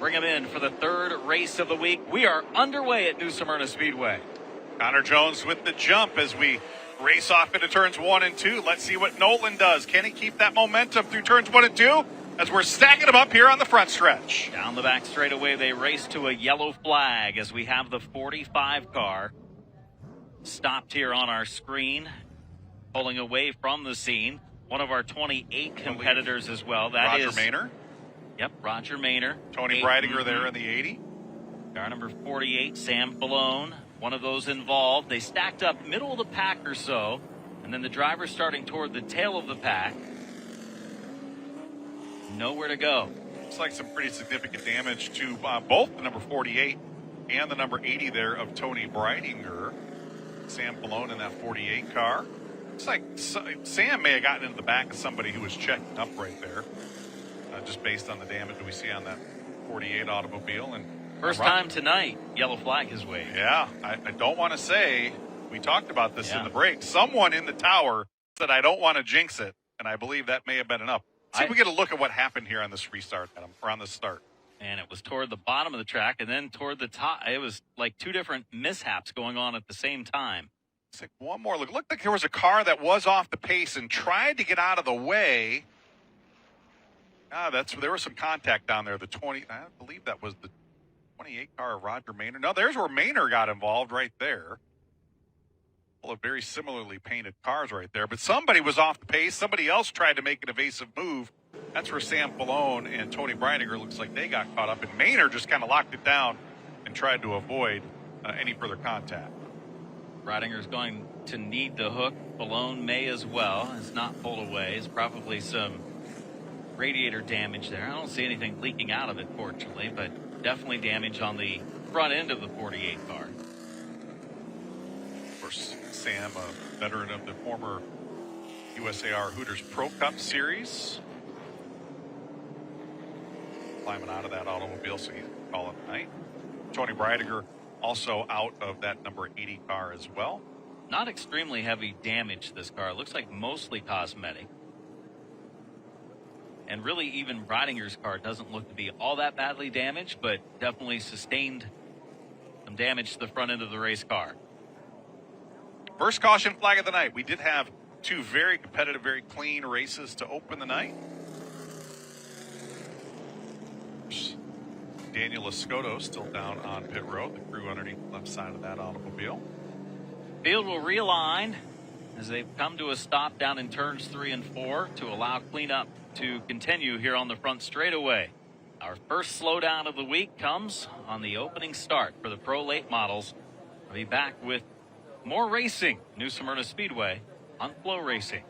bring them in for the third race of the week. We are underway at New Smyrna Speedway. Connor Jones with the jump as we race off into turns 1 and 2. Let's see what Nolan does. Can he keep that momentum through turns 1 and 2 as we're stacking them up here on the front stretch? Down the back straightaway, they race to a yellow flag as we have the 45 car stopped here on our screen, pulling away from the scene. One of our 28 competitors as well. That is Roger Maynor. Yep, Roger Maynor. Tony Breidinger there in the 80. Car number 48, Sam Fullone, one of those involved. They stacked up middle of the pack or so, and then the driver starting toward the tail of the pack. Nowhere to go. Looks like some pretty significant damage to both the number 48 and the number 80 there of Tony Breidinger. Sam Fullone in that 48 car. Looks like Sam may have gotten into the back of somebody who was checking up right there, just based on the damage that we see on that 48 automobile. And first time tonight, yellow flag his way. Yeah, I don't want to say, we talked about this in the break. Someone in the tower said, I don't want to jinx it, and I believe that may have been enough. See if we get a look at what happened here on this restart, Adam, or on this start. And it was toward the bottom of the track and then toward the top. It was like two different mishaps going on at the same time. Let's take one more look. It looked like there was a car that was off the pace and tried to get out of the way. There was some contact down there. I believe that was the 28 car of Roger Maynor. No, there's where Maynor got involved right there. Well, very similarly painted cars right there. But somebody was off the pace. Somebody else tried to make an evasive move. That's where Sam Fullone and Tony Breidinger looks like they got caught up. And Maynor just kind of locked it down and tried to avoid any further contact. Breidinger's going to need the hook. Fullone may as well. It's not pulled away. It's probably some radiator damage there. I don't see anything leaking out of it, fortunately, but definitely damage on the front end of the 48 car. Of course, Sam, a veteran of the former USAR Hooters Pro Cup Series, climbing out of that automobile, so you can call it a night. Tony Breidinger also out of that number 80 car as well. Not extremely heavy damage, this car. It looks like mostly cosmetic. And really, even Breidinger's car doesn't look to be all that badly damaged, but definitely sustained some damage to the front end of the race car. First caution flag of the night. We did have two very competitive, very clean races to open the night. Daniel Escoto still down on pit road, the crew underneath the left side of that automobile. Field will realign as they've come to a stop down in turns 3 and 4 to allow cleanup to continue here on the front straightaway. Our first slowdown of the week comes on the opening start for the Pro Late Models. I'll be back with more racing, New Smyrna Speedway on Flow Racing.